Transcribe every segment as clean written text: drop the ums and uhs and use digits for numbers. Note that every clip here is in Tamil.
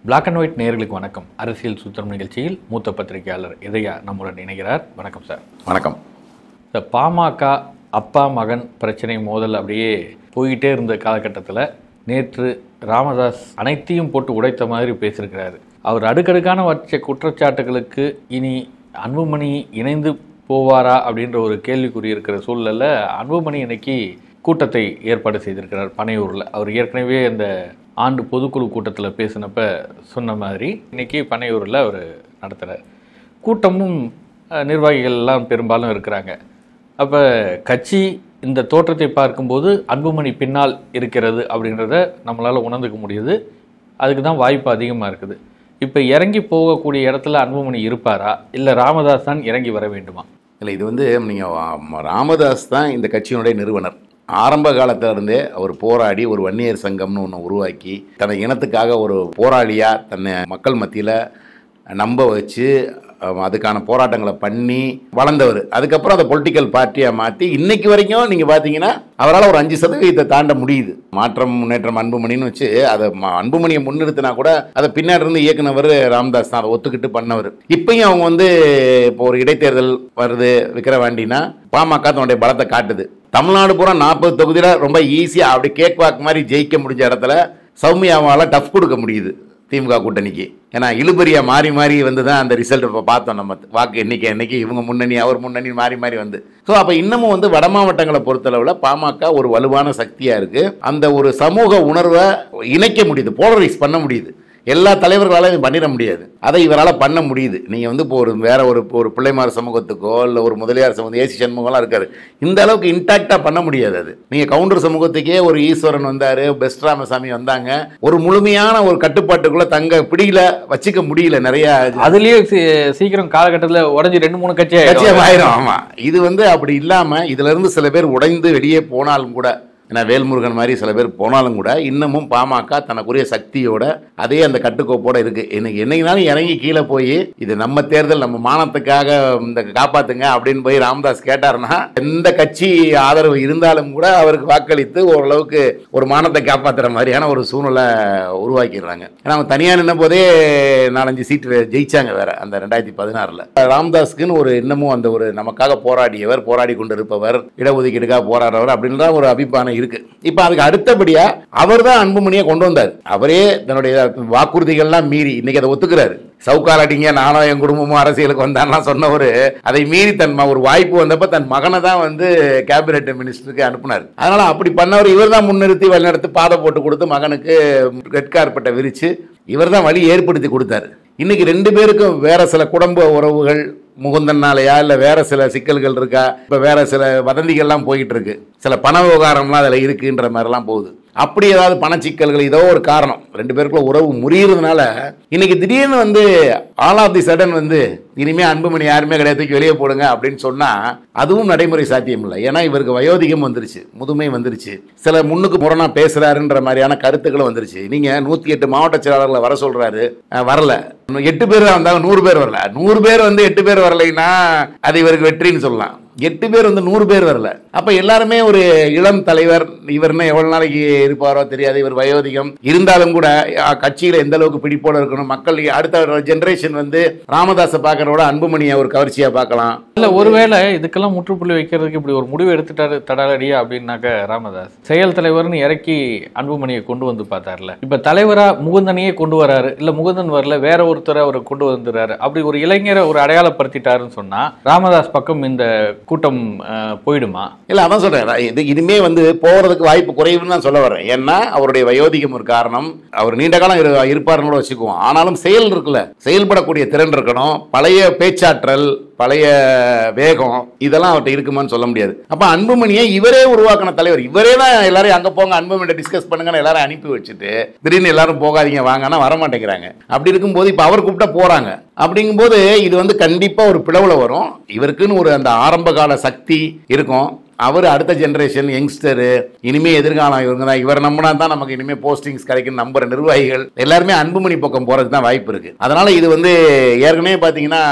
பிளாக் அண்ட் ஒயிட் நேயர்களுக்கு வணக்கம். அரசியல் சூத்திரம் நிகழ்ச்சியில் மூத்த பத்திரிகையாளர் இதயா நம்முடன் இணைகிறார். வணக்கம் சார். வணக்கம். இந்த பாமக அப்பா மகன் பிரச்சனை மோதல் அப்படியே போயிட்டே இருந்த காலகட்டத்தில் நேற்று ராமதாஸ் அனைத்தையும் போட்டு உடைத்த மாதிரி பேசியிருக்கிறாரு. அவர் அடுக்கடுக்கான வச்ச குற்றச்சாட்டுகளுக்கு இனி அன்புமணி இணைந்து போவாரா அப்படின்ற ஒரு கேள்விக்குறி இருக்கிற சூழலில் அன்புமணி இன்னைக்கு கூட்டத்தை ஏற்பாடு செய்திருக்கிறார் பனையூரில். அவர் ஏற்கனவே அந்த ஆண்டு பொதுக்குழு கூட்டத்தில் பேசினப்ப சொன்ன மாதிரி இன்றைக்கி பனையூரில் அவர் நடத்துகிறார். கூட்டமும் நிர்வாகிகள் எல்லாம் பெரும்பாலும் இருக்கிறாங்க. அப்போ கட்சி இந்த தோற்றத்தை பார்க்கும்போது அன்புமணி பின்னால் இருக்கிறது அப்படின்றத நம்மளால் உணர்ந்துக்க முடியுது. அதுக்கு தான் வாய்ப்பு அதிகமாக இருக்குது. இப்போ இறங்கி போகக்கூடிய இடத்துல அன்புமணி இருப்பாரா, இல்லை ராமதாஸ் தான் இறங்கி வர வேண்டுமா? இல்லை, இது நீங்கள் ராமதாஸ் தான் இந்த கட்சியினுடைய நிறுவனர். ஆரம்ப காலத்திலிருந்தே அவர் போராடி ஒரு வன்னியர் சங்கம்னு ஒன்று உருவாக்கி தன்னை இனத்துக்காக ஒரு போராளியாக தன்னை மக்கள் மத்தியில் நம்ப வச்சு அதுக்கான போராட்டங்களை பண்ணி வளர்ந்தவர். அதுக்கப்புறம் அதை பொலிட்டிக்கல் பார்ட்டியாக மாற்றி இன்னைக்கு வரைக்கும் நீங்கள் பார்த்தீங்கன்னா அவரால் ஒரு 5% தாண்ட முடியுது. மாற்றம் முன்னேற்றம் அன்புமணின்னு வச்சு அதை அன்புமணியை முன்னிறுத்தினா கூட அதை பின்னாடி இருந்து இயக்குனவர் ராமதாஸ் தான். அதை ஒத்துக்கிட்டு பண்ணவர். இப்பயும் அவங்க இப்போ ஒரு இடைத்தேர்தல் வருது விக்கிரவாண்டினா பாமக தன்னுடைய பலத்தை காட்டுது. தமிழ்நாடு பூரா 40 தொகுதியில் ரொம்ப ஈஸியாக அப்படி கேக் வாக் மாதிரி ஜெயிக்க முடிஞ்ச இடத்துல சௌமியாவால் டஃப் கொடுக்க முடியுது திமுக கூட்டணிக்கு. ஏன்னா இழுபறியா மாறி மாறி வந்து தான் அந்த ரிசல்ட் இப்போ பார்த்தோம். நம்ம வாக்கு எண்ணிக்கை இவங்க முன்னணி அவர் முன்னணி மாறி மாறி வந்து ஸோ அப்போ இன்னமும் வட மாவட்டங்களை பொறுத்தளவில் பாமக ஒரு வலுவான சக்தியாக இருக்குது. அந்த ஒரு சமூக உணர்வை இணைக்க முடியுது, போலரைஸ் பண்ண முடியுது. எல்லா தலைவர்களாலும் பண்ணிட முடியாது, அதை இவரால் பண்ண முடியுது. நீங்கள் இப்போ வேற ஒரு பிள்ளைமார் சமூகத்துக்கோ இல்லை ஒரு முதலியார் சமூகம் ஏசி சண்முகம்லாம் இருக்காரு, இந்த அளவுக்கு இன்டாக்டாக பண்ண முடியாது. அது நீங்கள் கவுண்டர் சமூகத்துக்கே ஒரு ஈஸ்வரன் வந்தார், பெஸ்ட் ராமசாமி வந்தாங்க, ஒரு முழுமையான ஒரு கட்டுப்பாட்டுக்குள்ளே தங்க பிடியில வச்சுக்க முடியல. நிறைய அதுலேயே சீக்கிரம் காலகட்டத்தில் உடஞ்சி 2-3 கட்சியாக ஆயிரும். ஆமாம், இது அப்படி இல்லாமல் இதுல இருந்து சில பேர் உடைந்து வெளியே போனாலும் கூட, ஏன்னா வேல்முருகன் மாதிரி சில பேர் போனாலும் கூட இன்னமும் பாமக தனக்குரிய சக்தியோட அதே அந்த கட்டுக்கோப்போட இருக்கு. என்னைக்குனாலும் இறங்கி கீழே போய் இது நம்ம தேர்தல், நம்ம மானத்துக்காக இந்த காப்பாத்துங்க அப்படின்னு போய் ராமதாஸ் கேட்டாருன்னா எந்த கட்சி ஆதரவு இருந்தாலும் கூட அவருக்கு வாக்களித்து ஓரளவுக்கு ஒரு மானத்தை காப்பாற்றுற மாதிரியான ஒரு சூழ்நிலை உருவாக்கிடுறாங்க. ஏன்னா அவங்க தனியாக நின்ன போதே 4-5 சீட்டு ஜெயிச்சாங்க வேற அந்த 2016. ராமதாஸ்க்குன்னு ஒரு இன்னமும் அந்த ஒரு நமக்காக போராடியவர், போராடி கொண்டு இருப்பவர், இடஒதுக்கீடுக்காக போராடுறவர் அப்படின்ற ஒரு அபிப்பிராயம் இருக்கு. இப்ப அதுக்கு அடுத்தபடியா அவர் தான் அன்புமணியை கொண்டு வந்தார். அவரே தன்னுடைய வாக்குறுதிகள்லாம் மீறி இன்னைக்கு அதை ஒத்துக்கிறாரு. சவுக்காலாட்டிங்க நானும் என் குடும்பமும் அரசியலுக்கு வந்தான்லாம் சொன்னவர் அதை மீறி ஒரு வாய்ப்பு வந்தப்ப தன் மகனை தான் கேபினெட் மினிஸ்டருக்கு அனுப்புனார். அதனால அப்படி பண்ணவர் இவர் தான் முன்னிறுத்தி வழிநடத்தி பாதை போட்டு கொடுத்து மகனுக்கு ரெட் கார்பெட்டை விரிச்சு இவர் தான் வழி ஏற்படுத்தி கொடுத்தாரு. இன்னைக்கு 2 பேருக்கும் வேற சில குடும்ப உறவுகள் முகுந்தனாலையா இல்லை வேற சில சிக்கல்கள் இருக்கா, இப்போ வேற சில வதந்திகள்லாம் போயிட்டு இருக்கு, சில பண விவகாரம்லாம் அதில் இருக்குன்ற மாதிரிலாம் போகுது. அப்படி ஏதாவது பணச்சிக்கல்கள் ஏதோ ஒரு காரணம் 2 பேருக்குள்ள உறவு முறியறதுனால இன்னைக்கு திடீர்னு ஆல் ஆஃப் தி சடன் இனிமே அன்புமணி யாருமே கிடையாது வெளியே போடுங்க அப்படின்னு சொன்னா அதுவும் நடைமுறை சாத்தியம் இல்லை. ஏன்னா இவருக்கு வயோதிகம் வந்துருச்சு, முதுமை வந்துருச்சு, சில முன்னுக்கு முரணா பேசுறாருன்ற மாதிரியான கருத்துக்களும் வந்துருச்சு. நீங்க 108 மாவட்ட செயலாளர்களை வர சொல்றாரு, வரல. 8 பேர் வந்தாங்க, 100 பேர் வரல. 100 பேர் 8 பேர் வரலைன்னா அது இவருக்கு வெற்றின்னு சொல்லலாம். 8 பேர் 100 பேர் வரல. அப்ப எல்லாருமே ஒரு இளம் தலைவர், இவர்னு எவ்வளவு நாளைக்கு இருப்பாரோ தெரியாது, இவர் வயோதிகம் இருந்தாலும் கூட கட்சியில எந்த அளவுக்கு பிடிப்போட இருக்கணும், மக்கள் அடுத்த ஜெனரேஷன் ராமதாஸை பார்க்கறதோட அன்புமணியை ஒரு கவர்ச்சியா பார்க்கலாம். இல்ல ஒருவேளை இதுக்கெல்லாம் முற்றுப்புள்ளி வைக்கிறதுக்கு இப்படி ஒரு முடிவு எடுத்துட்டாரு தடாலடியா அப்படின்னாக்க ராமதாஸ் செயல் தலைவர்னு இறக்கி அன்புமணியை கொண்டு வந்து பார்த்தாருல. இப்ப தலைவரா முகுந்தனையே கொண்டு வராரு, இல்ல முகுந்தன் வரல வேற ஒருத்தரை அவர் கொண்டு வந்துறாரு, அப்படி ஒரு இளைஞரை ஒரு அடையாளப்படுத்திட்டாருன்னு சொன்னா ராமதாஸ் பக்கம் இந்த கூட்டம் போயிடுமா? இல்ல அதான் சொல்றேன், இது இனிமே போறதுக்கு வாய்ப்பு குறைவுன்னு தான் சொல்ல வரேன். ஏன்னா அவருடைய வயோதிகம் ஒரு காரணம், அவர் நீண்ட காலம் இருப்பாருன்னு கூட வச்சுக்குவோம். ஆனாலும் செயல் இருக்குல்ல, செயல்படக்கூடிய திறன் இருக்கணும், பழைய பேச்சாற்றல், பழைய வேகம் இதெல்லாம் அவர்கிட்ட இருக்குமான்னு சொல்ல முடியாது. அப்ப அன்புமணியை இவரே உருவாக்கின தலைவர், இவரே தான் எல்லாரும் அங்க போங்க அன்புமணியை டிஸ்கஸ் பண்ணுங்கன்னு எல்லாரும் அனுப்பி வச்சுட்டு திடீர்னு எல்லாரும் போகாதீங்க வாங்கன்னா வரமாட்டேங்கிறாங்க. அப்படி இருக்கும்போது இப்ப அவர் கூப்பிட்டா போறாங்க. அப்படிங்கும்போது இது கண்டிப்பா ஒரு பிளவுல வரும். இவருக்குன்னு ஒரு அந்த ஆரம்ப கால சக்தி இருக்கும். அவர் அடுத்த ஜெனரேஷன் யங்ஸ்டரு, இனிமே எதிர்காலம் இவங்க தான், இவர் நம்பினா தான் நமக்கு இனிமே போஸ்டிங்ஸ் கிடைக்கும் நம்புற நிர்வாகிகள் எல்லாருமே அன்புமணி பக்கம் போறதுக்கு தான் வாய்ப்பு இருக்கு. அதனால இது வந்து ஏற்கனவே பார்த்தீங்கன்னா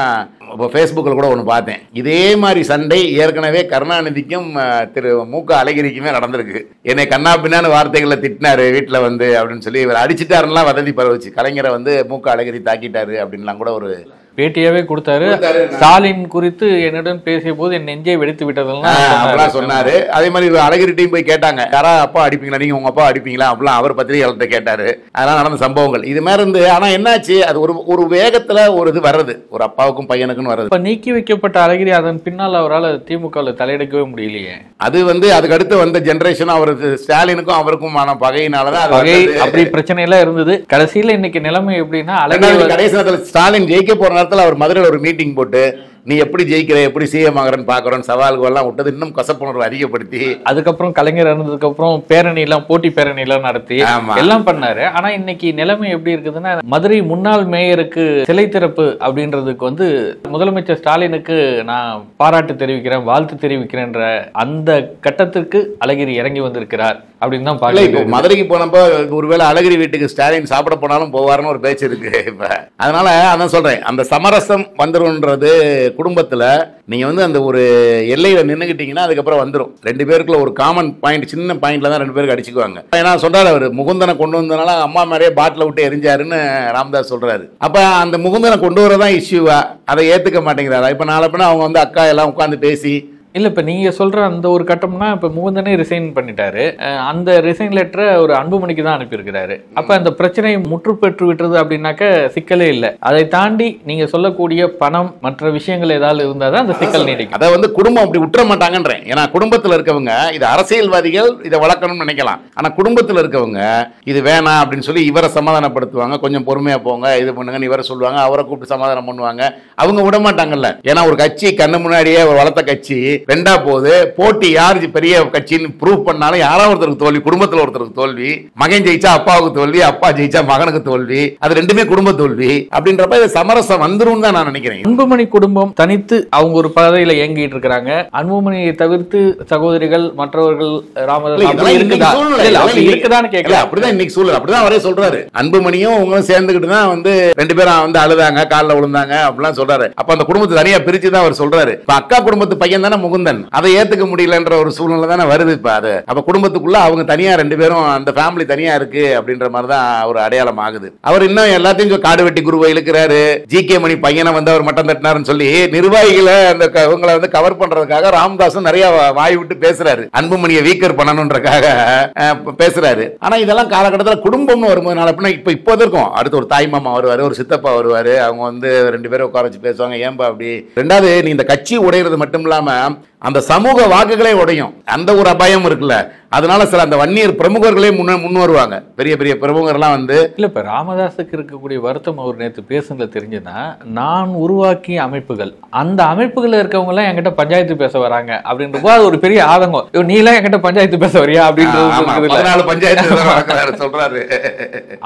இப்போ ஃபேஸ்புக்கில் கூட ஒன்று பார்த்தேன். இதே மாதிரி சண்டை ஏற்கனவே கருணாநிதிக்கும் திரு மு.க. அழகிரிக்குமே நடந்திருக்கு. என்னை கண்ணா பின்னான்னு வார்த்தைகளை திட்டினாரு வீட்டில் வந்து அப்படின்னு சொல்லி இவர் அடிச்சிட்டாருலாம் வதந்தி பரவுச்சு. கலைஞரை வந்து மு.க. அழகிரி தாக்கிட்டாரு அப்படின்லாம் கூட ஒரு பேட்டியாவே கொடுத்தாரு. ஸ்டாலின் குறித்து என்னுடன் பேசிய போது என் நெஞ்சை வெடித்து விட்டதெல்லாம் சொன்னாரு. அதே மாதிரி அழகிரிட்டையும் போய் கேட்டாங்க, யாரா அப்பா அடிப்பீங்களா, நீங்க உங்க அப்பா அடிப்பீங்களா அப்படிலாம் அவர் பத்திரிகையாளர்கிட்ட கேட்டாரு. அதெல்லாம் நடந்த சம்பவங்கள் இது மாதிரி இருந்து. ஆனா என்னாச்சு, அது ஒரு வேகத்துல ஒரு இது வர்றது, ஒரு அப்பாவுக்கும் பையனுக்குன்னு வர்றது. இப்ப நீக்கி வைக்கப்பட்ட அழகிரி அதன் பின்னால் அவரால் திமுகவில் தலையெடுக்கவே முடியலையே. அது வந்து அதுக்கு அடுத்து வந்த ஜெனரேஷன் அவருக்கு ஸ்டாலினுக்கும் அவருக்குமான பகையினாலதான் பகை அப்படி பிரச்சனை எல்லாம் இருந்தது. கடைசியில இன்னைக்கு நிலைமை எப்படின்னா, அழகிரி கடைசி நேரத்தில் ஸ்டாலின் ஜெயிக்க போற அவர் மதுரையில் ஒரு மீட்டிங் போட்டு நீ எப்படி ஜெயிக்கிற, எப்படி சிஎம் ஆகிறன்னு பாக்குறோன்னு சவால்கள் எல்லாம் விட்டது இன்னும் கசப்புணர்வு அதிகப்படுத்தி, அதுக்கப்புறம் கலைஞர் இருந்ததுக்கு அப்புறம் பேரணி எல்லாம் போட்டி பேரணி எல்லாம் நடத்தி எல்லாம் பண்ணாரு. ஆனா இன்னைக்கு நிலைமை எப்படி இருக்குதுன்னா, மதுரை முன்னாள் மேயருக்கு சிலை திறப்பு அப்படின்றதுக்கு வந்து முதலமைச்சர் ஸ்டாலினுக்கு நான் பாராட்டு தெரிவிக்கிறேன், வாழ்த்து தெரிவிக்கிறேன்ற அந்த கட்டத்திற்கு அழகிரி இறங்கி வந்திருக்கிறார் அப்படின்னு தான் பாக்கல. மதுரைக்கு போனப்போ ஒருவேளை அழகிரி வீட்டுக்கு ஸ்டாலின் சாப்பிட போனாலும் போவாருன்னு ஒரு பேச்சு இருக்கு இப்ப. அதனால அதான் சொல்றேன், அந்த சமரசம் வந்துரும்ன்றது குடும்பத்துல நீங்க வந்து அந்த ஒரு எல்லையில நின்னுக்கிட்டீங்கன்னா அதுக்கப்புறம் வந்துடும். ரெண்டு பேருக்குள்ள ஒரு காமன் பாயிண்ட், சின்ன பாயிண்ட்ல தான் ரெண்டு பேருக்கு அடிச்சுக்குவாங்க. ஏன்னா சொல்றாரு அவர் முகுந்தனை கொண்டு வந்ததுனால அம்மா மாதிரியே பாட்டில விட்டு எரிஞ்சாருன்னு ராமதாஸ் சொல்றாரு. அப்ப அந்த முகுந்தனை கொண்டு வரதான் இஷ்யூவா, அதை ஏத்துக்க மாட்டேங்கிறாரா? இப்ப நாளை பின்ன அவங்க வந்து அக்கா எல்லாம் உட்காந்து பேசி இல்ல இப்ப நீங்க சொல்ற அந்த ஒரு கட்டம்னா, இப்ப முகுந்தனே ரிசைன் பண்ணிட்டாரு. அந்த ரிசைன் லெட்டரை ஒரு அன்புமணிக்கு தான் அனுப்பியிருக்கிறாரு. அப்ப அந்த பிரச்சனையை முற்று பெற்று விட்டுறது அப்படின்னாக்க சிக்கலே இல்லை. அதை தாண்டி நீங்க சொல்லக்கூடிய பணம் மற்ற விஷயங்கள் ஏதாவது இருந்தாதான் அந்த சிக்கல் நீடிக்கும். அதை வந்து குடும்பம் அப்படி விட்டுற மாட்டாங்கன்றேன். ஏன்னா குடும்பத்தில் இருக்கவங்க இது அரசியல்வாதிகள் இதை வளர்க்கணும்னு நினைக்கலாம். ஆனா குடும்பத்தில் இருக்கவங்க இது வேணாம் அப்படின்னு சொல்லி இவரை சமாதானப்படுத்துவாங்க, கொஞ்சம் பொறுமையா போங்க இது பண்ணுங்கன்னு இவரை சொல்லுவாங்க, அவரை கூப்பிட்டு சமாதானம் பண்ணுவாங்க. அவங்க விட மாட்டாங்கல்ல. ஏன்னா ஒரு கட்சி கண்ணு முன்னாடியே ஒரு வளர்த்த கட்சி ரெண்டா போது போட்டி யாரு பெரிய கட்சின்னு ப்ரூவ் பண்ணாலும் யாராவது ஒருத்தருக்கு தோல்வி, குடும்பத்தில் ஒருத்தருக்கு தோல்வி, மகன் ஜெயிச்சா அப்பாவுக்கு தோல்வி, அப்பா ஜெயிச்சா மகனுக்கு தோல்வி, அது ரெண்டுமே குடும்ப தோல்வி. அப்படின்றப்ப இது சமரசம் வந்துரும் தான் நான் நினைக்கிறேன். அன்புமணி குடும்பம் தனித்து அவங்க ஒரு பாதையில இயங்கிட்டு இருக்காங்க. அன்புமணியை தவிர்த்து சகோதரிகள் மற்றவர்கள் ராமதாஸ் இருக்குதான்னு கேட்கல. அப்படிதான் இன்னைக்கு சூழல், அப்படிதான் அவரே சொல்றாரு. அன்புமணியும் உங்களும் சேர்ந்துகிட்டு தான் வந்து ரெண்டு பேரும் வந்து அழுதாங்க, காலில் விழுந்தாங்க அப்படிலாம் சொல்றாரு. அப்ப அந்த குடும்பத்தை தனியா பிரிச்சு தான் அவர் சொல்றாரு. அக்கா குடும்பத்து பையன் தானே முகுந்தன், அதை ஏத்துக்க முடியலன்ற ஒரு சூழ்நிலை தானே வருது இப்ப. அது அப்ப குடும்பத்துக்குள்ள அவங்க தனியா ரெண்டு பேரும், அந்த ஃபேமிலி தனியா இருக்கு அப்படின்ற மாதிரி தான் ஒரு அடையாளம் ஆகுது. அவர் இன்னும் எல்லாத்தையும் காடு வெட்டி குருவை இழுக்கிறாரு. ஜி.கே. மணி பையனை வந்து அவர் மட்டம் தட்டினாருன்னு சொல்லி நிர்வாகிகளை அந்த இவங்களை வந்து கவர் பண்றதுக்காக ராமதாசும் நிறைய வாய் விட்டு பேசுறாரு. அன்புமணியை வீக்கர் பண்ணணும்ன்றக்காக பேசுறாரு. ஆனா இதெல்லாம் காலகட்டத்தில் குடும்பம்னு வரும்போது நாளை பின்ன இப்போ இருக்கும். அடுத்து ஒரு தாய் மாமா வருவாரு, ஒரு சித்தப்பா வருவாரு, அவங்க வந்து ரெண்டு பேரும் உட்கார வச்சு பேசுவாங்க. ஏன்பா அப்படி? ரெண்டாவது நீ இந்த கட்சி உடையிறது மட்டும் இல்லாம அந்த சமூக வாக்குகளே உடையும், அந்த ஒரு அபாயம் இருக்குல்ல. அதனால சில அந்த வன்னியர் பிரமுகர்களே முன் வருவாங்க, பெரிய பெரிய பிரமுகர்லாம் வந்து. இல்ல இப்ப ராமதாஸுக்கு இருக்கக்கூடிய வருத்தம் அவர் நேற்று பேசுனதுல தெரிஞ்சுன்னா, நான் உருவாக்கிய அமைப்புகள், அந்த அமைப்புகள் இருக்கவங்க எல்லாம் என்கிட்ட பஞ்சாயத்து பேச வராங்க அப்படின்றப்போ அது ஒரு பெரிய ஆதங்கம். நீ எல்லாம் என்கிட்ட பஞ்சாயத்து பேச வரியா அப்படின்றது பஞ்சாயத்து சொல்றாரு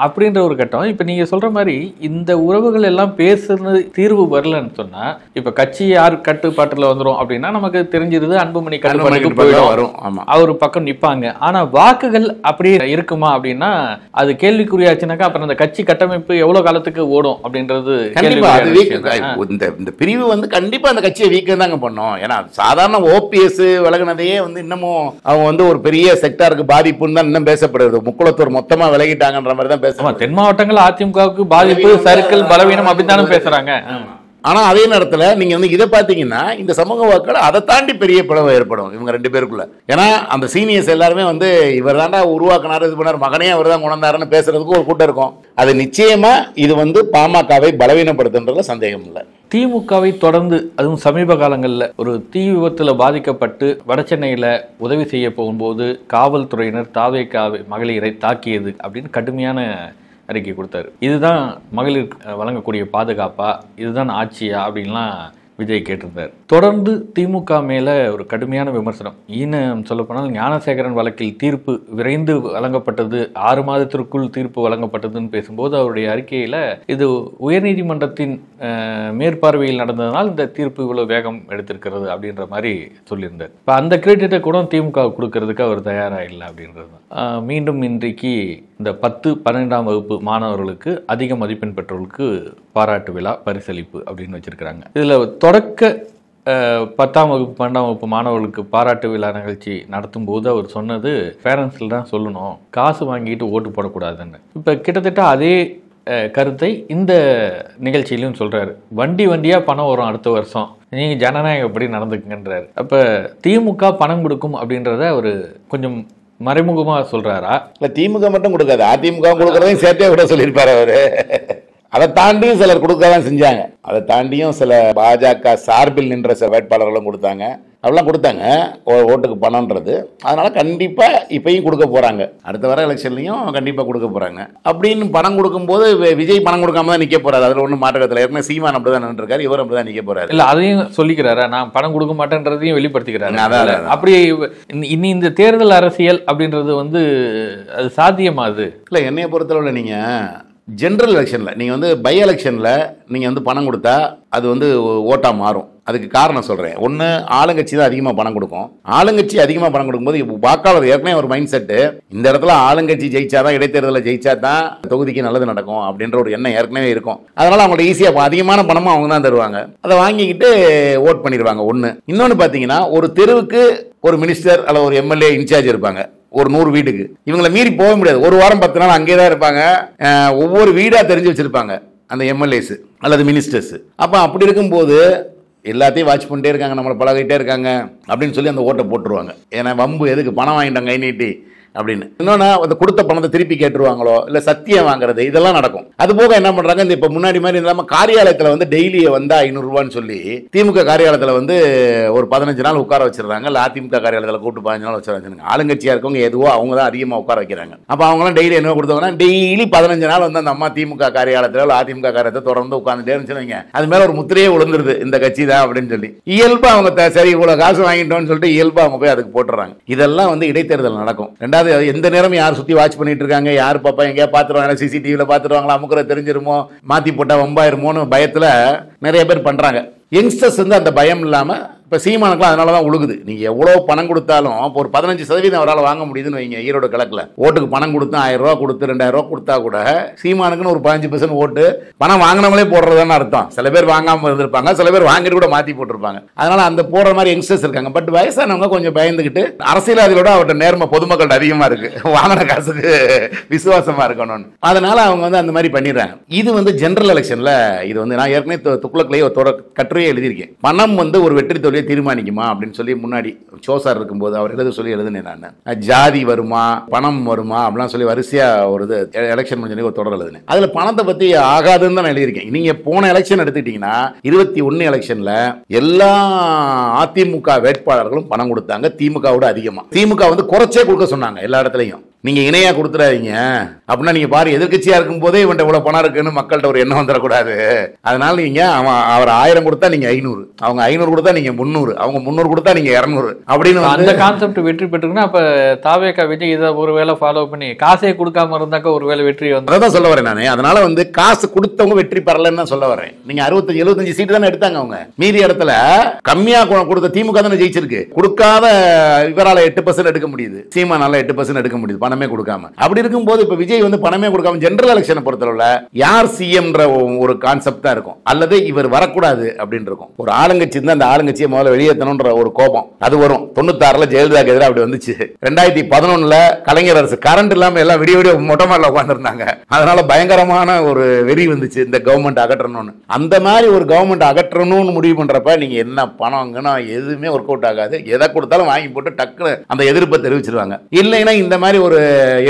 அப்படின்ற ஒரு கட்டம். இப்ப நீங்க சொல்ற மாதிரி இந்த உறவுகள் எல்லாம் பேசுறது தீர்வு வரலன்னு சொன்னா, இப்ப கட்சி யார் கட்டுப்பாட்டுல வந்துரும் அப்படின்னா நமக்கு தெரிஞ்சிருது அன்புமணி கட்டுப்பாட்டுக்கு போயிடும், அவர் பக்கம் நிப்பாங்க. ஆனா வாக்குகள் அப்படியே இருக்குமா அப்படின்னா அது கேள்விக்குறியாச்சுனாக்கா அப்புறம் அந்த கட்சி கட்டமைப்பு எவ்வளவு காலத்துக்கு ஓடும் அப்படின்றது. இந்த பிரிவு வந்து கண்டிப்பா அந்த கட்சியை வீக்கம் தாங்க பண்ணும். ஏன்னா சாதாரண ஓபிஎஸ் விலகினதையே வந்து இன்னமும் அவங்க வந்து ஒரு பெரிய செக்டாருக்கு பாதிப்புன்னு தான் இன்னும் பேசப்படுறது. முக்குளத்தூர் மொத்தமா விலகிட்டாங்கன்ற மாதிரி தான் பேசுறாங்க. தென் மாவட்டங்கள் அதிமுகவுக்கு பாதிப்பு, சர்க்கிள் பலவீனம் அப்படின்னு பேசுறாங்க. ஆனா அதே நேரத்தில் நீங்க வந்து இதை பார்த்தீங்கன்னா இந்த சமூக வாக்கள் அதை தாண்டி பெரிய பிளவு ஏற்படும் இவங்க ரெண்டு பேருக்குள்ள. ஏன்னா அந்த சீனியர்ஸ் எல்லாருமே வந்து இவர் தாண்டா உருவாக்கினார், இது பண்ணார், மகனே அவர் தான் கொண்டாருன்னு பேசுறதுக்கு ஒரு கூட்டம் இருக்கும். அது நிச்சயமா இது வந்து பாமகவை பலவீனப்படுத்துன்றதுல சந்தேகம் இல்லை. திமுகவை தொடர்ந்து அதுவும் சமீப காலங்களில் ஒரு தீ விபத்தில் பாதிக்கப்பட்டு வடசென்னையில் உதவி செய்ய போகும்போது காவல்துறையினர் தாவேகாவை மகளிரை தாக்கியது அப்படின்னு கடுமையான அறிக்கை கொடுத்தாரு. இதுதான் மகளிர் வழங்கக்கூடிய பாதுகாப்பா, இதுதான் ஆட்சியா அப்படின்லாம் விஜய் கேட்டிருந்தார். தொடர்ந்து திமுக மேல ஒரு கடுமையான விமர்சனம். இன்னும் சொல்லப்போனால் ஞானசேகரன் வழக்கில் தீர்ப்பு விரைந்து வழங்கப்பட்டது, 6 மாதத்திற்குள் தீர்ப்பு வழங்கப்பட்டதுன்னு பேசும்போது அவருடைய அறிக்கையில இது உயர்நீதிமன்றத்தின் மேற்பார்வையில் நடந்ததனால் இந்த தீர்ப்பு இவ்வளவு வேகம் எடுத்திருக்கிறது அப்படின்ற மாதிரி சொல்லியிருந்தார். இப்போ அந்த கிரெடிட்டை கூட திமுக கொடுக்கறதுக்கு அவர் தயாரா இல்லை அப்படின்றது தான். மீண்டும் இன்றைக்கு இந்த 10, 12ஆம் வகுப்பு மாணவர்களுக்கு அதிக மதிப்பெண் பெற்றவர்களுக்கு பாராட்டு விழா பரிசளிப்பு அப்படின்னு வச்சிருக்கிறாங்க. இதுல தொடக்க 10ஆம் வகுப்பு 12ஆம் வகுப்பு மாணவர்களுக்கு பாராட்டு விழா நிகழ்ச்சி நடத்தும் போது அவர் சொன்னது, பேரண்ட்ஸில் தான் சொல்லணும், காசு வாங்கிட்டு ஓட்டு போடக்கூடாதுன்னு. இப்போ கிட்டத்தட்ட அதே கருத்தை இந்த நிகழ்ச்சியிலும் சொல்றாரு. வண்டியா பணம் வரும் அடுத்த வருஷம், நீங்க ஜனநாயகம் எப்படி நடந்துக்குங்கன்றாரு. அப்ப திமுக பணம் கொடுக்கும் அப்படின்றத அவர் கொஞ்சம் மறைமுகமா சொல்றாரா? இல்ல திமுக மட்டும் கொடுக்காது, அதிமுக கொடுக்கறதையும் சேர்த்தே கூட சொல்லியிருப்பாரு அவரு. அதை தாண்டியும் சிலர் கொடுக்கதான் செஞ்சாங்க. அதை தாண்டியும் சில பாஜக சார்பில் நின்ற சில வேட்பாளர்களும் கொடுத்தாங்க. அப்படிலாம் கொடுத்தாங்க ஓட்டுக்கு பணம்ன்றது. அதனால கண்டிப்பா இப்பயும் கொடுக்க போறாங்க, அடுத்த வர எலெக்ஷன்லையும் கண்டிப்பா கொடுக்க போறாங்க. அப்படின்னு பணம் கொடுக்கும்போது விஜய் பணம் கொடுக்காம தான் நிக்க போறாரு, அதுல ஒன்றும் மாற்றத்தில். ஏற்கனவே சீமான் அப்படிதான் நின்றுருக்காரு, இவர் அப்படிதான் நிக்க போறாரு. இல்ல அதையும் சொல்லிக்கிறாரா, நான் பணம் கொடுக்க மாட்டேன்றதையும் வெளிப்படுத்திக்கிறாரு. அப்படி இனி இந்த தேர்தல் அரசியல் அப்படின்றது அது சாத்தியமாது இல்ல. என்னைய பொறுத்தளவுல நீங்க ஜென்ரல் எலெக்ஷனில் நீங்கள் பை எலெக்ஷனில் நீங்கள் பணம் கொடுத்தா அது ஓட்டாக மாறும். அதுக்கு காரணம் சொல்கிறேன். ஒன்று, ஆளுங்கட்சி தான் அதிகமாக பணம் கொடுக்கும். ஆளுங்கட்சி அதிகமாக பணம் கொடுக்கும்போது இப்போ வாக்காளர் ஏற்கனவே ஒரு மைண்ட் செட்டு, இந்த இடத்துல ஆளுங்கட்சி ஜெயிச்சாதான், இடைத்தேர்தலில் ஜெயிச்சா தான் தொகுதிக்கு நல்லது நடக்கும் அப்படின்ற ஒரு எண்ணம் ஏற்கனவே இருக்கும். அதனால் அவங்கள்ட்ட ஈஸியாக அதிகமான பணமும் அவங்க தான் தருவாங்க, அதை வாங்கிக்கிட்டு ஓட் பண்ணிடுவாங்க. ஒன்று. இன்னொன்று பார்த்தீங்கன்னா, ஒரு தெருவுக்கு ஒரு மினிஸ்டர் அல்ல ஒரு எம்எல்ஏ இன்சார்ஜ் இருப்பாங்க, ஒரு 100 வீட்டுக்கு. இவங்களை மீறி போக முடியாது. ஒரு வாரம் 10 நாள் அங்கே தான் இருப்பாங்க. ஒவ்வொரு வீடாக தெரிஞ்சு வச்சிருப்பாங்க அந்த எம்எல்ஏஸ் அல்லது மினிஸ்டர்ஸ். அப்போ அப்படி இருக்கும்போது எல்லாத்தையும் வாட்ச் பண்ணிட்டே இருக்காங்க, நம்மளை பழகிட்டே இருக்காங்க அப்படின்னு சொல்லி அந்த ஓட்டை போட்டுருவாங்க. ஏன்னா வம்பு எதுக்கு, பணம் வாங்கிட்டாங்க கை நீட்டி அப்படின்னு. இன்னொன்று, அந்த கொடுத்த பணத்தை திருப்பி கேட்டுருவாங்களோ இல்லை சத்தியம் வாங்குறது, இதெல்லாம் நடக்கும். அது போக என்ன பண்றாங்க, இந்த இப்போ முன்னாடி மாதிரி இல்லாமல் காரியாலயத்தில் டெய்லி வந்தா 500 ரூபான்னு சொல்லி திமுக காரியாலயத்தில் ஒரு 15 நாள் உட்கார வச்சிருக்காங்க. இல்லை அதிமுக காரியாலயத்தில் கூட்டு 15 நாள் வச்சிருக்காங்க. ஆளுங்கட்சியா இருக்கவங்க எதுவோ அவங்க தான் அதிகமாக உட்கார வைக்கிறாங்க. அப்போ அவங்களாம் டெய்லி என்ன கொடுத்தாங்கன்னா, டெய்லி 15 நாள் அந்த அம்மா திமுக காரியாலயத்தில் இல்லை அதிமுக காரியத்தை தொடர்ந்து உட்காந்துட்டே இருந்துச்சுன்னு அது மேல ஒரு முத்திரையே விழுந்துருது, இந்த கட்சி தான் அப்படின்னு சொல்லி. இயல்பா அவங்க சரி இவ்வளவு காசு வாங்கிட்டோம்னு சொல்லிட்டு இயல்பா அவங்க போய் அதுக்கு போட்டுறாங்க. இதெல்லாம் இடைத்தேர்தல் நடக்கும். எந்த நேரம் யார் சுத்தி வாட்ச் பண்ணிட்டு இருக்காங்க, யார் பாப்பா எங்கேயா பாத்துருவாங்க, சிசிடிவில பாத்துருவாங்களா, அமுக்குற தெரிஞ்சிருமோ, மாத்தி போட்டா வம்பாயிருமோன்னு பயத்துல நிறைய பேர் பண்றாங்க. யங்ஸ்டர்ஸ் அந்த பயம் இல்லாம இப்போ சீமானுக்குலாம் அதனால தான் உழுகுது. நீங்கள் எவ்வளோ பணம் கொடுத்தாலும் இப்போ ஒரு 15% அவரால் வாங்க முடியுதுன்னு வைங்க. ஈரோடு கிழக்கில் ஓட்டுக்கு பணம் கொடுத்து 1000 ரூபா கொடுத்து 2000 ரூபா கொடுத்தா கூட சீமானுக்குன்னு ஒரு 15% ஓட்டு பணம் வாங்கினவங்களே போடுறதுன்னு அர்த்தம். சில பேர் வாங்காமல் இருந்திருப்பாங்க, சில பேர் வாங்கிட்டு கூட மாற்றி போட்டிருப்பாங்க. அதனால அந்த போடுற மாதிரி யங்ஸ்டர்ஸ் இருக்காங்க. பட் வயசானவங்க கொஞ்சம் பயந்துக்கிட்டு, அரசியல்வாதிகளோட அவர்கிட்ட நேர்மை பொதுமக்கள்கிட்ட அதிகமாக இருக்கு, வாங்கின காசுக்கு விசுவாசமாக இருக்கணும்னு. அதனால அவங்க அந்த மாதிரி பண்ணிடுறாங்க. இது ஜெனரல் எலெக்ஷனில் இது நான் ஏற்கனவே துக்ளக்லேயே ஒரு கட்டுரையை எழுதியிருக்கேன். பணம் ஒரு வெற்றி தோல்வியை தீர்மானிக்குமா அப்படின்னு சொல்லி முன்னாடி சோசார் இருக்கும்போது அவர் எழுதுனேன் நான். ஜாதி வருமா, பணம் வருமா அப்படிலாம் சொல்லி வரிசையா ஒரு எலெக்ஷன் முடிஞ்ச ஒரு தொடர் எழுதுனேன். அதுல பணத்தை பத்தி ஆகாதுன்னு தான் எழுதியிருக்கேன். நீங்க போன எலெக்ஷன் எடுத்துக்கிட்டீங்கன்னா 21 எலெக்ஷன்ல எல்லா அதிமுக வேட்பாளர்களும் பணம் கொடுத்தாங்க, திமுகவோட அதிகமா. திமுக குறைச்சே கொடுக்க சொன்னாங்க எல்லா இடத்துலையும். நீங்க இணையா கொடுத்துறாதீங்க அப்படின்னா, நீங்க பாரு எதிர்கட்சியா இருக்கும் போதே இவன் இவ்வளவு பணம் இருக்குன்னு மக்கள்கிட்ட ஒரு எண்ணம் வந்துடக்கூடாது. அதனால நீங்க அவர் 1000 கொடுத்தா நீங்க 500, அவங்க 500 கொடுத்தா நீங்க 300, அவங்க 300 கொடுத்தா நீங்க 200 அப்படின்னு அந்த கான்செப்ட் வெற்றி பெற்றுக்குன்னா, அப்ப தாவேகா விஜய் இதை ஒரு வேளை ஃபாலோ பண்ணி காசே கொடுக்காம இருந்தாக்க ஒரு வேளை வெற்றி வந்து அதான் சொல்ல வரேன் நானே. அதனால காசு கொடுத்தவங்க வெற்றி பெறலன்னு தான் சொல்ல வரேன். நீங்க 65-75 சீட்டு தானே எடுத்தாங்க அவங்க. மீதி இடத்துல கம்மியா கொடுத்த திமுக தானே ஜெயிச்சிருக்கு. கொடுக்காத இவரால 8% எடுக்க முடியுது, சீமானால 8% எடுக்க முடியுது பணமே கொடுக்காம. அப்படி இருக்கும்போது இப்ப விஜய் பணமே கொடுக்காம ஜெனரல் எலெக்ஷனை பொறுத்தளவுல யார் சிஎம்ன்ற ஒரு கான்செப்ட் தான் இருக்கும், அல்லது இவர் வரக்கூடாது அப்படின்னு இருக்கும். ஒரு ஆளுங்கட்சி இருந்தா அந்த ஆளுங்கட்சியை முதல்ல வெளியேற்றணும்ன்ற ஒரு கோபம் அது வரும். 96ல ஜெயலலிதாக்கு எதிராக அப்படி வந்துச்சு. 2011ல கலைஞர் அரசு கரண்ட் இல்லாம எல்லாம் விடிய விடிய மொட்டை மாடல உட்கார்ந்துருந்தாங்க. அதனால பயங்கரமான ஒரு வெறி வந்துச்சு, இந்த கவர்மெண்ட் அகற்றணும்னு. அந்த மாதிரி ஒரு கவர்மெண்ட் அகற்றணும்னு முடிவு பண்றப்ப நீங்க என்ன பணம்னா எதுவுமே ஒர்க் அவுட் ஆகாது. எதை கொடுத்தாலும் வாங்கி போட்டு டக்குனு அந்த எதிர்ப்பை தெரிவிச்சிருவாங்க. இல்லைன்னா இந்த மாதிரி ஒரு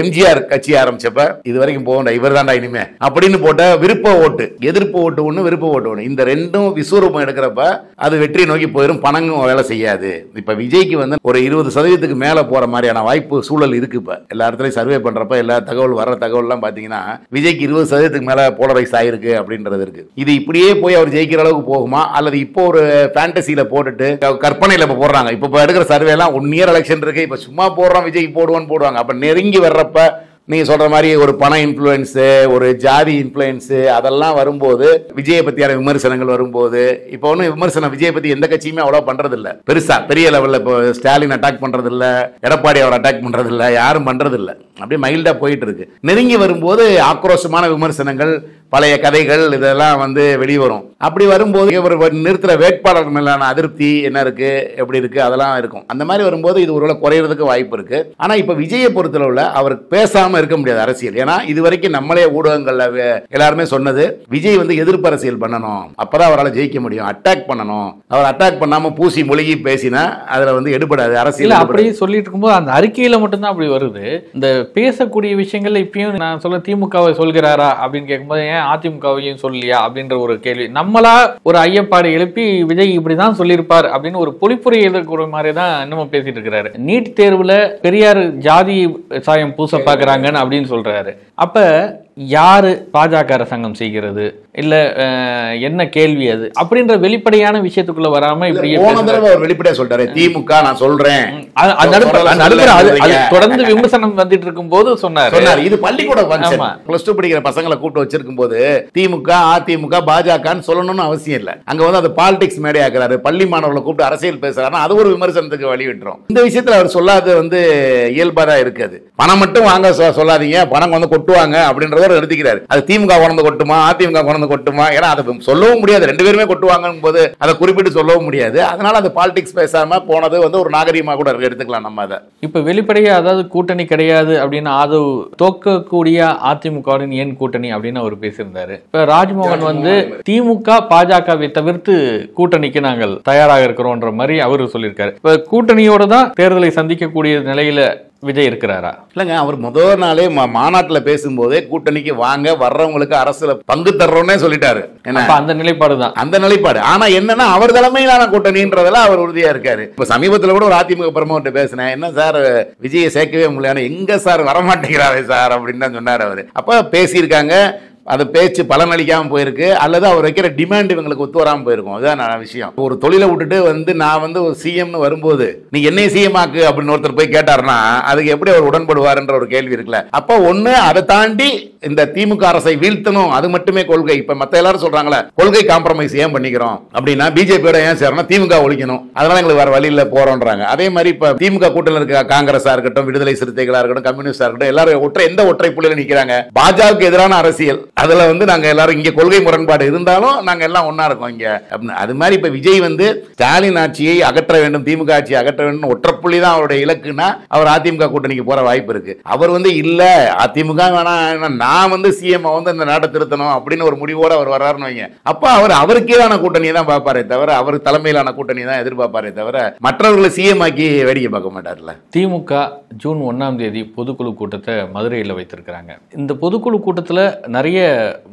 எம்ஜிஆர் கட்சி ஆரம்பிச்சப்ப இது வரைக்கும் போகணும் இவர் தான்டா இனிமே அப்படின்னு போட்ட விருப்ப ஓட்டு, எதிர்ப்பு ஓட்டு ஒண்ணு, விருப்ப ஓட்டு ஒண்ணு, இந்த ரெண்டும் விஸ்வரூபம் எடுக்கிறப்ப அது வெற்றியை நோக்கி போயிடும், பணங்கும் வேலை செய்யாது. இப்ப விஜய்க்கு வந்து ஒரு 20% மேல போற மாதிரியான வாய்ப்பு சூழல் இருக்கு. இப்ப எல்லா இடத்துலயும் சர்வே பண்றப்ப எல்லா தகவல் வர தகவல் எல்லாம் பாத்தீங்கன்னா விஜய்க்கு 20% மேல போலரைஸ் ஆயிருக்கு அப்படின்றது இருக்கு. இது இப்படியே போய் அவர் ஜெயிக்கிற அளவுக்கு போகுமா, அல்லது இப்போ ஒரு ஃபேண்டசியில போட்டுட்டு கற்பனையில இப்ப போடுறாங்க. இப்ப எடுக்கிற சர்வே எல்லாம் 1 இயர் எலெக்ஷன் இருக்கு, இப்ப சும்மா போடுறோம் விஜய்க்கு போடுவான்னு போடுவாங்க. அப்ப நெருங்கி வர்றப்ப நீங்க சொல்ற மாதிரி ஒரு பண இன்ஃப்ளூயன்ஸ், ஒரு ஜாதி இன்ஃப்ளூயன்ஸ் அதெல்லாம் வரும்போது, விஜயை பத்தியான விமர்சனங்கள் வரும்போது, இப்போ ஒன்றும் விமர்சனம் விஜயை பத்தி எந்த கட்சியுமே அவ்வளோ பண்றது இல்ல பெருசா, பெரிய லெவலில். இப்போ ஸ்டாலின் அட்டாக் பண்றது இல்ல, எடப்பாடி அவர் அட்டாக் பண்றது இல்ல, யாரும் பண்றது இல்ல, அப்படியே மைல்டா போயிட்டு இருக்கு. நெருங்கி வரும்போது ஆக்ரோஷமான விமர்சனங்கள், பழைய கதைகள் இதெல்லாம் வந்து வெளிவரும். அப்படி வரும்போது இவர் நிறுத்துற வேட்பாளர் மேலான அதிருப்தி என்ன இருக்கு, எப்படி இருக்கு, அதெல்லாம் இருக்கும். அந்த மாதிரி வரும்போது இது ஒருவேளை குறையிறதுக்கு வாய்ப்பு இருக்கு. ஆனா இப்ப விஜயை பொறுத்தளவுல அவர் பேசாம இருக்க முடியாது அரசியல். ஏன்னா இது வரைக்கும் நம்மளே ஊடகங்கள்ல எல்லாருமே சொன்னது, விஜய் வந்து எதிர்ப்பு அரசியல் பண்ணணும், அப்பதான் அவரால் ஜெயிக்க முடியும். அட்டாக் பண்ணணும், அவர் அட்டாக் பண்ணாம பூசி மொழிகி பேசினா அதுல வந்து எடுபடாது அரசியல். அப்படி சொல்லிட்டு இருக்கும்போது அந்த அறிக்கையில மட்டும்தான் அப்படி வருது. இந்த பேசக்கூடிய விஷயங்கள்ல இப்பயும் நான் சொல்ல திமுகவை சொல்கிறாரா அப்படின்னு கேட்கும்போது ஏன் அதிமுகவையும் சொல்லியா அப்படின்ற ஒரு கேள்வி நம்மளா ஒரு ஐயப்பாடு எழுப்பி விஜய் இப்படிதான் சொல்லியிருப்பார் அப்படின்னு ஒரு பொழிப்புரை எதிர்க்கிற மாதிரி தான் இன்னமும் பேசிட்டு இருக்கிறாரு. நீட் தேர்வுல பெரியார் ஜாதி சாயம் பூச பாக்குறாங்கன்னு அப்படின்னு சொல்றாரு. அப்ப யாரு பாஜக அரசாங்கம் செய்கிறது, இல்ல என்ன கேள்வி அது அப்படின்ற வெளிப்படையான விஷயத்துக்குள்ள வராம இப்படி அவர் வெளிப்படையா சொல்றாரு, திமுக நான் சொல்றேன் தொடர்ந்து விமர்சனம் வந்துட்டு இருக்கும் போது சொன்னாரு. இது பள்ளிக்கூட பிளஸ் 2 படிக்கிற பசங்களை கூப்பிட்டு வச்சிருக்கும் போது திமுக அதிமுக பாஜகன்னு சொல்லணும்னு அவசியம் இல்ல. அங்க வந்து அது பாலிடிக்ஸ் மேடை ஆக்குறாரு, பள்ளி மாணவர்களை கூப்பிட்டு அரசியல் பேசுறாரு, அது ஒரு விமர்சனத்துக்கு வழிவிட்டுரும். இந்த விஷயத்துல அவர் சொல்லாத வந்து இயல்பாதான் இருக்காது. பணம் மட்டும் வாங்க சொல்லாதீங்க, பணம் வந்து கொட்டுவாங்க அப்படின்றத எடுத்துக்கிறாரு. அது திமுக கொண்டு கொட்டுமா அதிமுக கொண்டு கொட்டுமா, ஏன்னா அதை சொல்லவும் முடியாது, ரெண்டு பேருமே கொட்டுவாங்க போது அதை குறிப்பிட்டு சொல்லவும் முடியாது. அதனால அந்த பாலிடிக்ஸ் பேசாம போனது வந்து ஒரு நாகரிகமா கூட எடுத்துக்கலாம் நம்ம அதை. இப்ப வெளிப்படையா அதாவது கூட்டணி கிடையாது அப்படின்னு ஆதவ் தோக்கக்கூடிய அதிமுகவுடன் ஏன் கூட்டணி அப்படின்னு அவர் பேசியிருந்தாரு. இப்ப ராஜ்மோகன் வந்து திமுக பாஜகவை தவிர்த்து கூட்டணிக்கு நாங்கள் தயாராக இருக்கிறோம்ன்ற மாதிரி அவரு சொல்லியிருக்காரு. இப்ப கூட்டணியோட தான் தேர்தலை சந்திக்கக்கூடிய நிலையில விஜய் இருக்கிறாரா? இல்லைங்க, அவர் முதல் நாளே மாநாட்டில் பேசும்போதே கூட்டணிக்கு வாங்க, வர்றவங்களுக்கு அரசுல பங்கு தர்றோன்னே சொல்லிட்டாரு. அந்த நிலைப்பாடு தான், அந்த நிலைப்பாடு. ஆனா என்னன்னா அவர் தலைமையிலான கூட்டணின்றதுல அவர் உறுதியா இருக்காரு. இப்ப சமீபத்தில் கூட ஒரு அதிமுக பிரமுகர்கிட்ட பேசினேன், என்ன சார் விஜயை சேர்க்கவே முடியல, எங்க சார் வரமாட்டேங்கிறாரே சார் அப்படின்னு தான் சொன்னார் அவரு. அப்ப பேசியிருக்காங்க, அது பேச்சு பலனளிக்காம போயிருக்கு, அல்லது அவர் வைக்கிற டிமாண்ட் இவங்களுக்கு ஒத்து வராமல் போயிருக்கும். அதுதான் விஷயம். ஒரு தொழிலை விட்டுட்டு வந்து நான் வந்து ஒரு சிஎம்னு வரும்போது நீ என்னை சிஎம் ஆக்கு அப்படின்னு ஒருத்தர் போய் கேட்டாருன்னா அதுக்கு எப்படி அவர் உடன்படுவார்ன்ற ஒரு கேள்வி இருக்குல்ல. அப்போ ஒண்ணு அதை தாண்டி இந்த திமுக அரசை வீழ்த்தணும், அது மட்டுமே கொள்கை. இப்ப மத்த எல்லாரும் சொல்றாங்களே கொள்கை காம்ப்ரமைஸ் ஏன் பண்ணிக்கிறோம் அப்படின்னா பிஜேபியோட ஏன் சேரணும், திமுக ஒழிக்கணும், அதனால எங்களுக்கு வேற வழியில போறோம்ன்றாங்க. அதே மாதிரி இப்ப திமுக கூட்டணியில் இருக்க காங்கிரஸா இருக்கட்டும், விடுதலை சிறுத்தைகளா இருக்கட்டும், கம்யூனிஸ்டா இருக்கட்டும், எல்லாரும் எந்த ஒற்றை புள்ளியில நிக்கிறாங்க, பாஜகவுக்கு எதிரான அரசியல். அதுல வந்து நாங்க எல்லாரும் இங்க கொள்கை முரண்பாடு இருந்தாலும் நாங்க எல்லாம் ஒன்னா இருக்கோம் இங்க. அது மாதிரி இப்ப விஜய் வந்து ஸ்டாலின் ஆட்சியை அகற்ற வேண்டும், திமுக ஆட்சியை அகற்ற வேண்டும், ஒற்றைப்புள்ளி தான் அவருடைய இலக்குன்னா அவர் அதிமுக கூட்டணிக்கு போற வாய்ப்பு இருக்கு. அவர் வந்து இல்ல அதிமுக வேணாம், நான் வந்து சிஎம் வந்து இந்த நாட்டை திருத்தணும் அப்படின்னு ஒரு முடிவோட அவர் வர்றாருன்னு வைங்க. அப்ப அவர் அவருக்கேதான கூட்டணியை தான் பார்ப்பாரே தவிர, அவர் தலைமையிலான கூட்டணி தான் எதிர்பார்ப்பாரே தவிர மற்றவர்களை சிஎம் ஆக்கி வேடிக்கை பார்க்க மாட்டார்ல. திமுக ஜூன் 1ஆம் தேதி பொதுக்குழு கூட்டத்தை மதுரையில் வைத்திருக்கிறாங்க. இந்த பொதுக்குழு கூட்டத்தில் நிறைய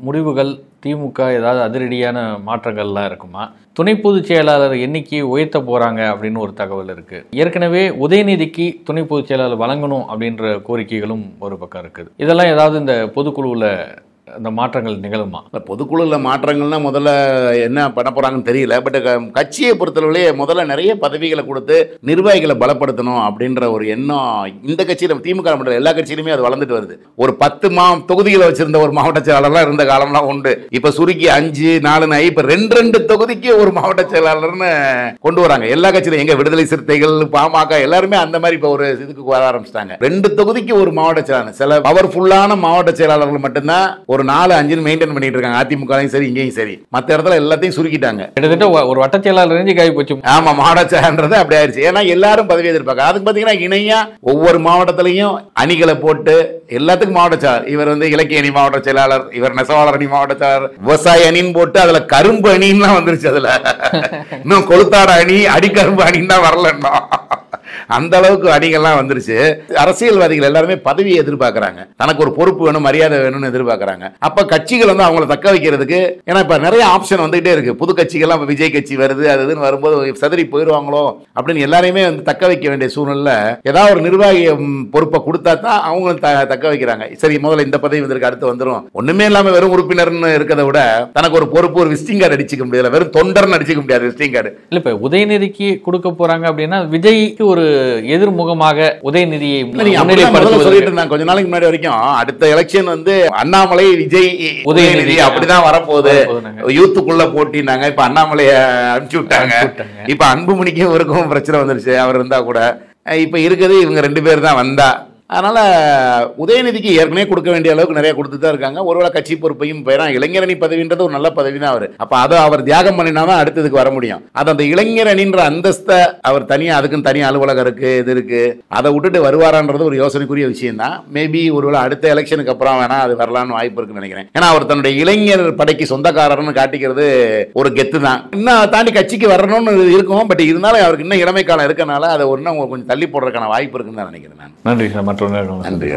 முடிவுகள், திமுக ஏதாவது அதிரடியான மாற்றங்கள்லாம் இருக்குமா, துணை பொதுச் செயலாளர் எண்ணிக்கையை உயர்த்த போறாங்க அப்படின்னு ஒரு தகவல் இருக்கு. ஏற்கனவே உதயநிதிக்கு துணை பொதுச் செயலாளர் வழங்கணும் அப்படின்ற கோரிக்கைகளும் ஒரு பக்கம் இருக்குது. இதெல்லாம் ஏதாவது இந்த பொதுக்குழுவில் அந்த மாற்றங்கள் நிகழுமா? பொதுக்குழுல மாற்றங்கள்னா முதல்ல என்ன பண்ண போறாங்கன்னு தெரியல. பட் கட்சியை பொறுத்தளவுலேயே முதல்ல நிறைய பதவிகளை கொடுத்து நிர்வாகிகளை பலப்படுத்தணும் அப்படின்ற ஒரு எண்ணம் இந்த கட்சியில, திமுக மட்டும் எல்லா கட்சியிலுமே அது வளர்ந்துட்டு வருது. ஒரு 10 தொகுதிகளை வச்சிருந்த ஒரு மாவட்ட செயலாளர்லாம் இருந்த காலம்லாம் உண்டு. இப்ப சுருக்கி 5 4 இப்ப 2 தொகுதிக்கு ஒரு மாவட்ட செயலாளர்னு கொண்டு வராங்க எல்லா கட்சியிலும். எங்க விடுதலை சிறுத்தைகள், பாமக எல்லாருமே அந்த மாதிரி இப்ப ஒரு இதுக்கு வர ஆரம்பிச்சிட்டாங்க. 2 தொகுதிக்கு ஒரு மாவட்ட செயலாளர். சில பவர்ஃபுல்லான மாவட்ட செயலாளர்கள் மட்டும்தான் ஒரு 4-5 மெயின்டைன் பண்ணிட்டு இருக்காங்க. அதிமுகலையும் சரி இங்கேயும் சரி. மற்ற இடத்துல எல்லாத்தையும் சுருக்கிட்டாங்க. கிட்டத்தட்ட ஒரு வட்ட செயலாளர் ரேஞ்சு காய் போச்சு. ஆமா, மாவட்ட செயலாளர் அப்படி ஆயிடுச்சு. ஏன்னா எல்லாரும் பதவி எதிர்பார்க்க. அதுக்கு பாத்தீங்கன்னா இணையா ஒவ்வொரு மாவட்டத்திலையும் அணிகளை போட்டு எல்லாத்துக்கும் மாவட்ட செயலாளர். இவர் வந்து இலக்கிய அணி மாவட்ட செயலாளர், இவர் நெசவாளர் அணி மாவட்ட செயலாளர், விவசாய அணின்னு போட்டு அதுல கரும்பு அணின்னு வந்துருச்சு. அதுல இன்னும் கொளுத்தாட அணி, அடிக்கரும்பு அணின்னு தான் வரலன்னா அந்த அளவுக்கு அடிகள்லாம் வந்துருச்சு. அரசியல்வாதிகள் எல்லாருமே பதவியை எதிர்பார்க்கறாங்க, தனக்கு ஒரு பொறுப்பு வேணும், மரியாதை வேணும்னு எதிர்பார்க்கறாங்க. அப்ப கட்சிகள் வந்து அவங்கள தக்க வைக்கிறதுக்கு, ஏன்னா இப்ப நிறைய ஆப்ஷன் வந்துகிட்டே இருக்கு. புது கட்சிகள்லாம் விஜய் கட்சி வருது, அதுன்னு வரும்போது சதறி போயிடுவாங்களோ அப்படின்னு எல்லாரையுமே வந்து தக்க வைக்க வேண்டிய சூழ்நிலை. ஏதாவது ஒரு நிர்வாகி பொறுப்பை கொடுத்தா தான் அவங்களும் தக்க வைக்கிறாங்க. சரி, முதல்ல இந்த பதவி வந்திருக்கு, அடுத்து வந்துடும். ஒண்ணுமே இல்லாம வெறும் உறுப்பினர்னு இருக்கிறத விட தனக்கு ஒரு பொறுப்பு, ஒரு விசிட்டிங் கார்டு அடிச்சுக்க முடியாது, வெறும் தொண்டர்னு அடிச்சுக்க முடியாது விசிட்டிங் கார்டு. இல்ல இப்ப உதயநிதிக்கு கொடுக்க போறாங்க அப்படின்னா விஜய்க்கு ஒரு எதிர்முகமாக உதயநிதியை சொல்லிட்டு இருந்தாங்க கொஞ்ச நாளைக்கு முன்னாடி வரைக்கும். அடுத்த எலெக்ஷன் வந்து அண்ணாமலை விஜய் உதயநிதி அப்படிதான் வரப்போகுது, யூத்துக்குள்ள போட்டினாங்க. இப்ப அண்ணாமலைய அனுப்பிச்சு விட்டாங்க. இப்ப அன்புமணிக்கும் இவருக்கும் பிரச்சனை வந்துருச்சு. அவர் இருந்தா கூட இப்ப இருக்குது இவங்க 2 பேர் தான் வந்தா. அதனால உதயநிதிக்கு ஏற்கனவே கொடுக்க வேண்டிய அளவுக்கு நிறைய கொடுத்து தான் இருக்காங்க. ஒருவேளை கட்சி பொறுப்பையும் பெறான். இளைஞரணி பதவின்றது ஒரு நல்ல பதவி தான். அவர் அப்ப அதை அவர் தியாகம் பண்ணினாதான் அடுத்ததுக்கு வர முடியும். அது அந்த இளைஞரணின்ற அந்தஸ்தை அவர் தனியா, அதுக்குன்னு தனி அலுவலகம் இருக்கு, இது இருக்கு, அதை விட்டுட்டு வருவாரான்றது ஒரு யோசனைக்குரிய விஷயம் தான். மேபி ஒருவேளை அடுத்த எலெக்ஷனுக்கு அப்புறம் வேணா அது வரலான்னு வாய்ப்பு இருக்குன்னு நினைக்கிறேன். ஏன்னா அவர் தன்னுடைய இளைஞர் படைக்கு சொந்தக்காரர்னு காட்டிக்கிறது ஒரு கெத்து தான். இன்னும் தாண்டி கட்சிக்கு வரணும்னு இருக்கும். பட் இருந்தாலும் அவருக்கு இன்னும் இளமை காலம் இருக்கனால அதை ஒன்றும் கொஞ்சம் தள்ளி போடுறதுக்கான வாய்ப்பு இருக்குன்னு தான் நினைக்கிறேன் நான். நன்றி சார். நன்றி.